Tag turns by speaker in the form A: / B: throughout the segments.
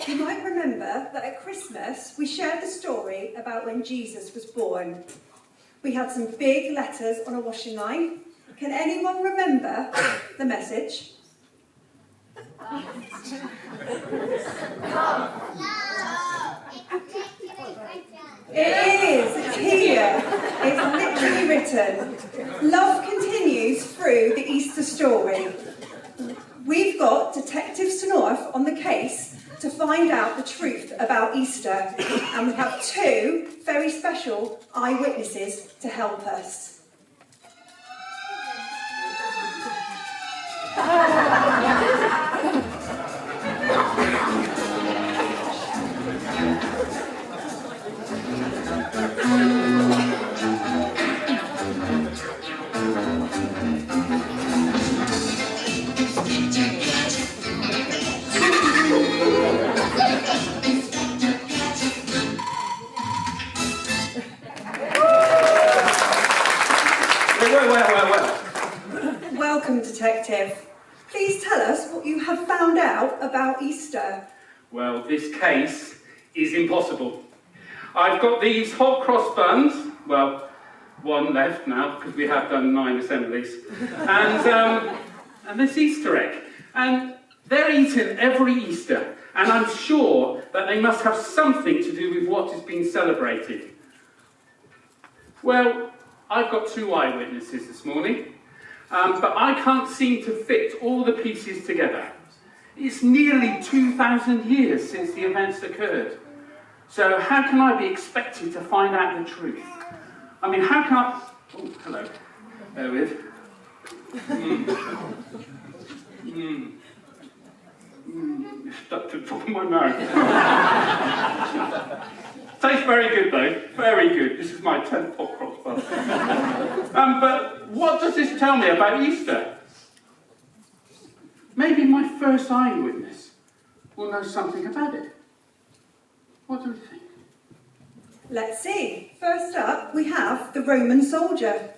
A: You might remember that at Christmas we shared the story about when Jesus was born. We had some big letters on a washing line. Can anyone remember the message? It is, it's here. It's literally written. Love continues through the Easter story. We've got Detective Snorf on the case to find out the truth about Easter, and we have two very special eyewitnesses to help us. Welcome, Detective. Please tell us what you have found out about Easter.
B: Well, this case is impossible. I've got these hot cross buns, well, one left now because we have done 9 assemblies, and this Easter egg. And they're eaten every Easter, and I'm sure that they must have something to do with what is being celebrated. Well, I've got 2 eyewitnesses this morning, but I can't seem to fit all the pieces together. It's nearly 2,000 years since the events occurred. So how can I be expected to find out the truth? I mean, how can I... Oh, hello. There with. It's stuck to the top of my mouth. Tastes very good though, very good. This is my 10th hot cross bun. But what does this tell me about Easter? Maybe my first eyewitness will know something about it. What do you think?
A: Let's see. First up, we have the Roman soldier.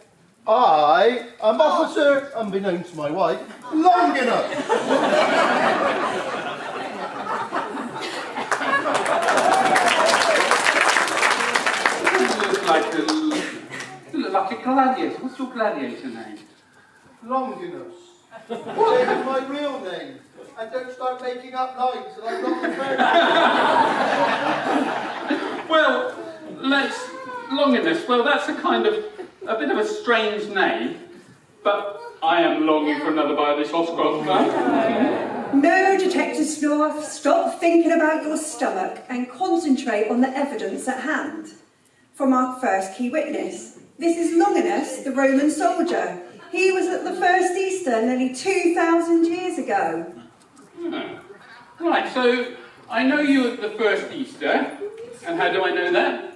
C: I am officer, unbeknown to my wife, long enough.
B: You look like a gladiator. What's your gladiator name?
C: Longinus. What is my real name? And don't start making up lines that I'm not prepared.
B: Well, Longinus. Well, that's a bit of a strange name, but I am longing for another bite of this hot cross bun.
A: No, Detective Snorf, stop thinking about your stomach and concentrate on the evidence at hand. From our first key witness, this is Longinus, the Roman soldier. He was at the first Easter nearly 2,000 years ago.
B: Right, so I know you at the first Easter, and how do I know that?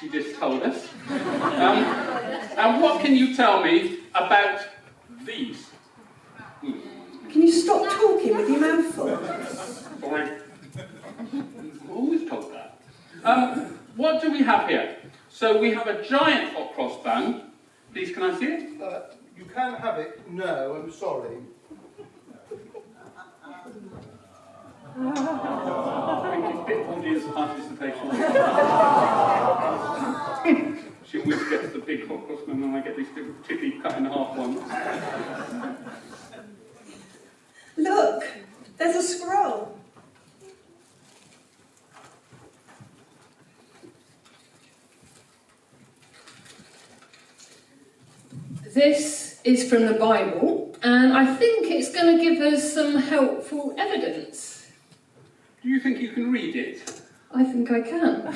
B: She just told us. And what can you tell me about these?
A: Can you stop talking with your mouth full?
B: Sorry. Always told that. What do we have here? So we have a giant hot cross bun. Please, can I see it?
C: You can have it. No, I'm sorry.
B: Thank you. Bit audience participation. She always gets the big hot cross bun, and I get these little tippy cut in half ones.
A: Look, there's a scroll.
D: This is from the Bible, and I think it's going to give us some helpful evidence.
B: Do you think you can read it?
D: I think I can.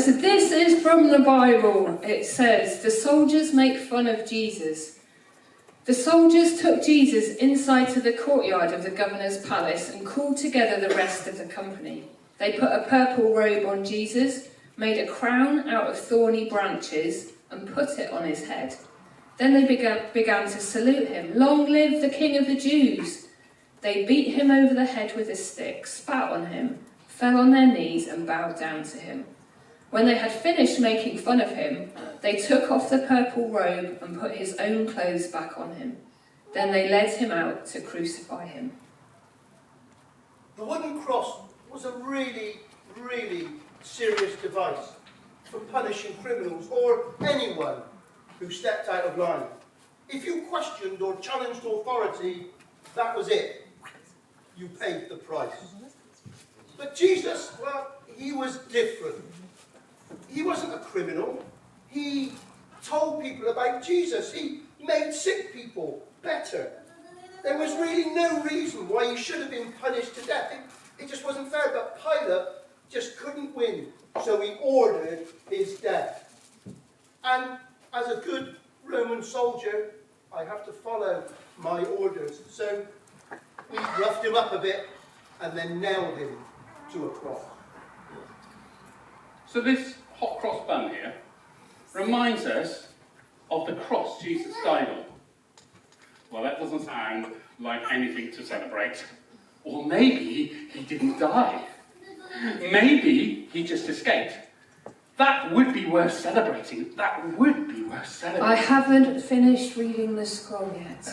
D: So this is from the Bible. It says, the soldiers make fun of Jesus. The soldiers took Jesus inside to the courtyard of the governor's palace and called together the rest of the company. They put a purple robe on Jesus, made a crown out of thorny branches, and put it on his head. Then they began to salute him. Long live the King of the Jews! They beat him over the head with a stick, spat on him, fell on their knees and bowed down to him. When they had finished making fun of him, they took off the purple robe and put his own clothes back on him. Then they led him out to crucify him.
C: The wooden cross was a really, really serious device for punishing criminals or anyone who stepped out of line. If you questioned or challenged authority, that was it. You paid the price. But Jesus, well, he was different. He wasn't a criminal. He told people about Jesus. He made sick people better. There was really no reason why he should have been punished to death. It just wasn't fair, but Pilate just couldn't win, so he ordered his death. And as a good Roman soldier, I have to follow my orders. So we roughed him up a bit and then nailed him to a cross.
B: So this hot cross bun here reminds us of the cross Jesus died on. Well, that doesn't sound like anything to celebrate. Or maybe he didn't die. Maybe he just escaped. That would be worth celebrating. That would be worth celebrating.
D: I haven't finished reading the scroll yet.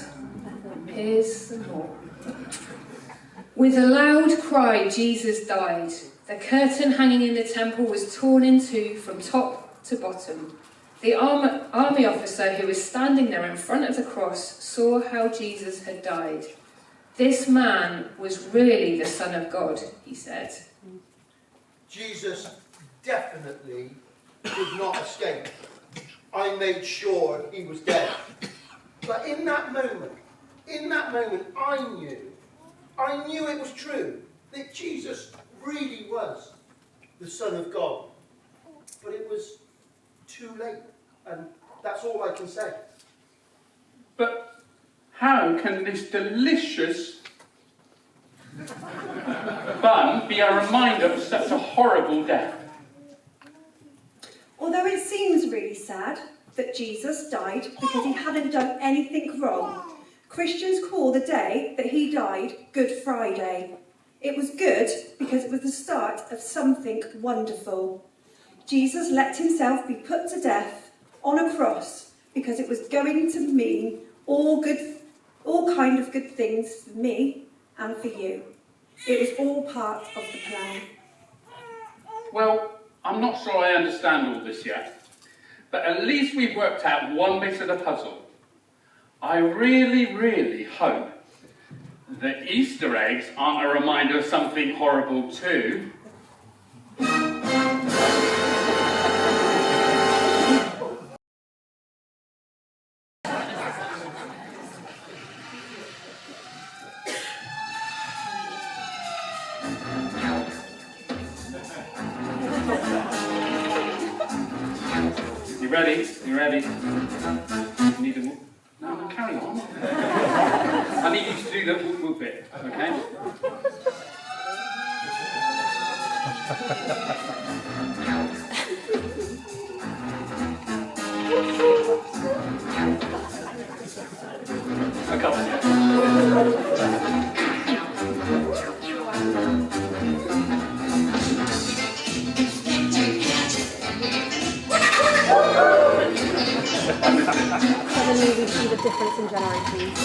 D: Here's some more. With a loud cry, Jesus died. The curtain hanging in the temple was torn in two from top to bottom. The army officer who was standing there in front of the cross saw how Jesus had died. This man was really the Son of God, he said.
C: Jesus definitely did not escape. I made sure he was dead. But in that moment, I knew it was true, that Jesus really was the Son of God. But it was too late, and that's all I can say.
B: But how can this delicious bun be a reminder of such a horrible death?
A: Although it seems really sad that Jesus died because he hadn't done anything wrong, Christians call the day that he died Good Friday. It was good because it was the start of something wonderful. Jesus let himself be put to death on a cross because it was going to mean all kind of good things for me and for you. It was all part of the plan.
B: Well, I'm not sure I understand all this yet, but at least we've worked out one bit of the puzzle. I really, really hope that Easter eggs aren't a reminder of something horrible too. You ready? You need a whoop? No, carry on. I need you to do the whoop whoop bit, okay? A couple, yeah.
E: Suddenly we see the difference in generations.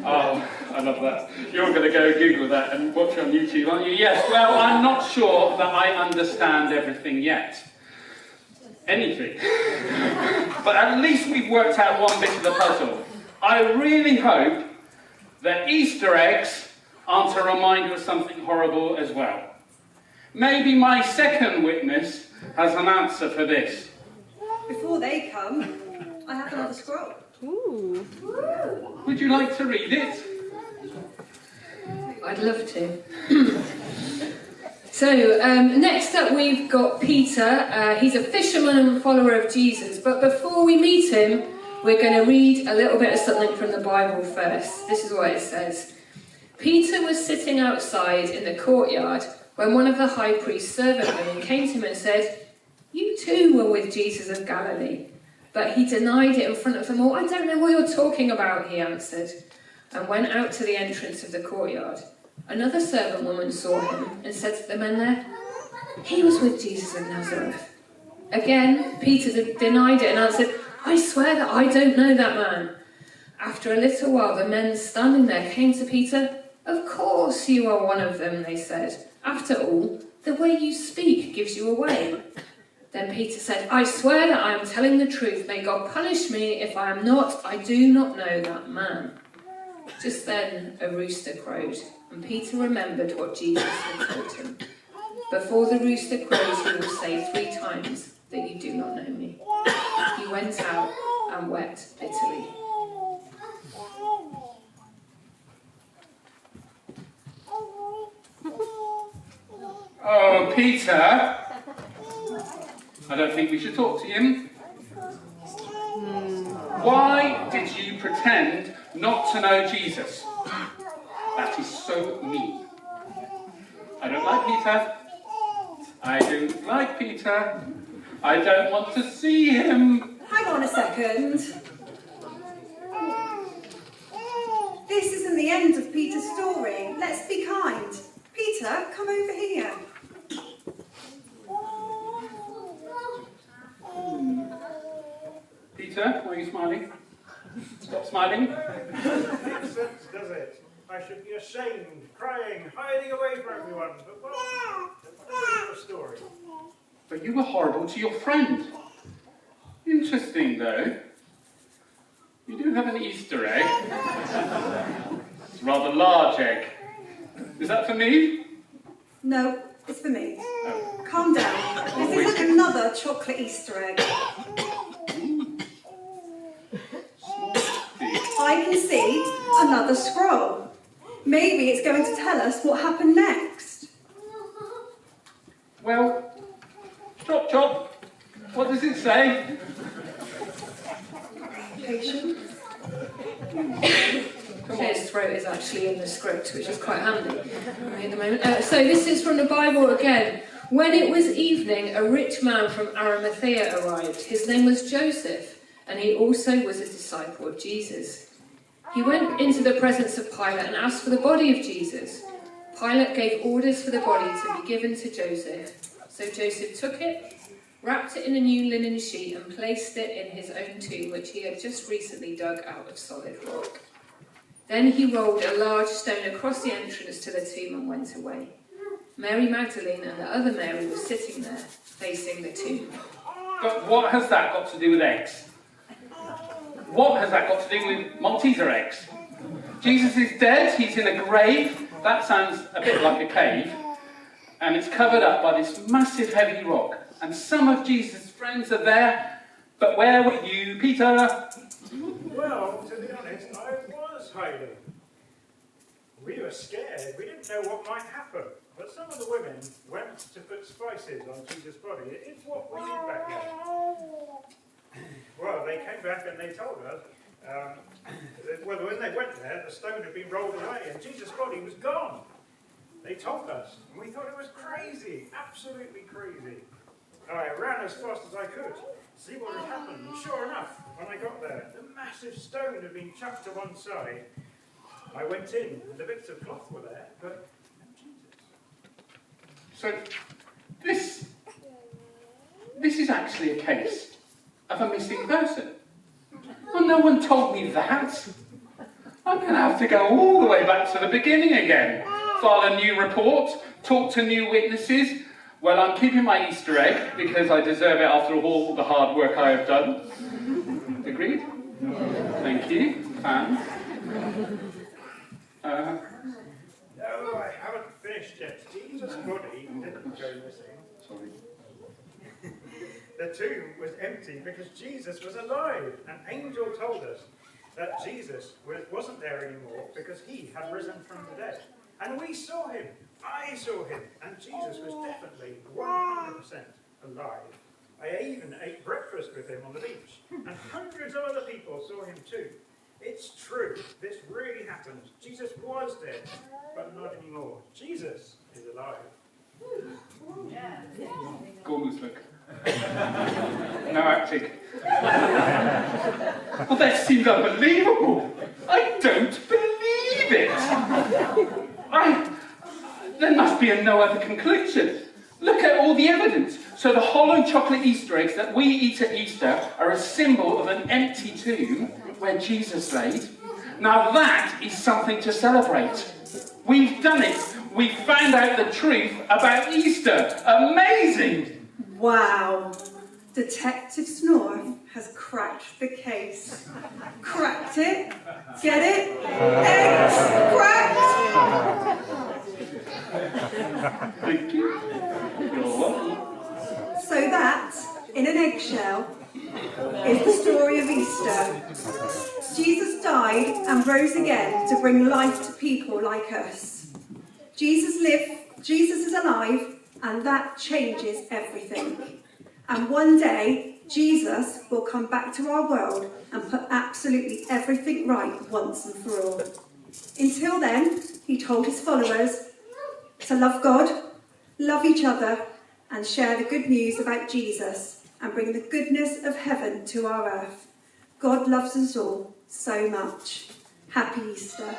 B: Oh, I love that. You're going to go Google that and watch it on YouTube, aren't you? Yes, well, I'm not sure that I understand everything yet. Anything. But at least we've worked out one bit of the puzzle. I really hope that Easter eggs aren't a reminder of something horrible as well. Maybe my second witness has an answer for this.
A: Before they come, I have another scroll.
E: Ooh.
B: Would you like to read it?
D: I'd love to. So, next up we've got Peter. He's a fisherman and follower of Jesus. But before we meet him, we're going to read a little bit of something from the Bible first. This is what it says. Peter was sitting outside in the courtyard when one of the high priest's servant women came to him and said, "You too were with Jesus of Galilee." But he denied it in front of them all. "I don't know what you're talking about," he answered, and went out to the entrance of the courtyard. Another servant woman saw him and said to the men there, "He was with Jesus of Nazareth." Again, Peter denied it and answered, "I swear that I don't know that man." After a little while, the men standing there came to Peter. "Of course you are one of them," they said. "After all, the way you speak gives you away." Then Peter said, "I swear that I am telling the truth. May God punish me if I am not. I do not know that man." Just then a rooster crowed, and Peter remembered what Jesus had told him. "Before the rooster crows, you will say 3 times that you do not know me." He went out and wept bitterly.
B: Oh, Peter! I don't think we should talk to him. Why did you pretend not to know Jesus? That is so mean. I don't like Peter. I don't like Peter. I don't want to see him.
A: Hang on a second. This isn't the end of Peter's story. Let's be kind. Peter, come over here.
B: Peter, why are you smiling? Stop smiling.
F: Makes sense, does it? I should be ashamed, crying, hiding away from everyone. But well, that's a story.
B: But you were horrible to your friend. Interesting, though. You do have an Easter egg. It's a rather large egg. Is that for me?
A: No, it's for me.
B: Oh.
A: Calm down. This isn't another chocolate Easter egg. I can see another scroll. Maybe it's going to tell us what happened next.
B: Well, chop chop. What does it say?
A: Patience.
D: His throat is actually in the script, which is quite handy at the moment. So this is from the Bible again. When it was evening, a rich man from Arimathea arrived. His name was Joseph, and he also was a disciple of Jesus. He went into the presence of Pilate and asked for the body of Jesus. Pilate gave orders for the body to be given to Joseph. So Joseph took it, wrapped it in a new linen sheet, and placed it in his own tomb, which he had just recently dug out of solid rock. Then he rolled a large stone across the entrance to the tomb and went away. Mary Magdalene and the other Mary were sitting there, facing the tomb.
B: But what has that got to do with eggs? What has that got to do with Malteser eggs? Jesus is dead, he's in a grave. That sounds a bit like a cave. And it's covered up by this massive heavy rock. And some of Jesus' friends are there. But where were you, Peter?
F: Well, to be honest, I was hiding. We were scared. We didn't know what might happen. But some of the women went to put spices on Jesus' body. It's what we did back then. Well, they came back and they told us, well, when they went there, the stone had been rolled away and Jesus' body was gone. They told us, and we thought it was crazy, absolutely crazy. I ran as fast as I could, see what had happened, and sure enough, when I got there, the massive stone had been chucked to one side. I went in, and the bits of cloth were there, but no Jesus.
B: So, this is actually a case of a missing person. Well, no one told me that. I'm going to have to go all the way back to the beginning again. File a new report, talk to new witnesses. Well, I'm keeping my Easter egg because I deserve it after all the hard work I have done. Agreed? Thank you. Fans?
F: No, I haven't finished yet. Jesus' body didn't go missing.
B: Sorry.
F: The tomb was empty because Jesus was alive. An angel told us that Jesus wasn't there anymore because he had risen from the dead. And we saw him. I saw him. And Jesus was definitely 100% alive. I even ate breakfast with him on the beach. And hundreds of other people saw him too. It's true. This really happened. Jesus was dead, but not anymore. Jesus is alive.
B: Gormless look. No acting. Well, that seems unbelievable. I don't believe it. There must be no other conclusion. Look at all the evidence. So the hollow chocolate Easter eggs that we eat at Easter are a symbol of an empty tomb where Jesus laid. Now that is something to celebrate. We've done it. We've found out the truth about Easter. Amazing!
A: Wow. Detective Snore has cracked the case. Cracked it? Get it? Eggs cracked!
B: Thank you. You're welcome.
A: So that, in an eggshell, is the story of Easter. Jesus died and rose again to bring life to people like us. Jesus is alive, and that changes everything. And one day, Jesus will come back to our world and put absolutely everything right once and for all. Until then, he told his followers to love God, love each other, and share the good news about Jesus and bring the goodness of heaven to our earth. God loves us all so much. Happy Easter.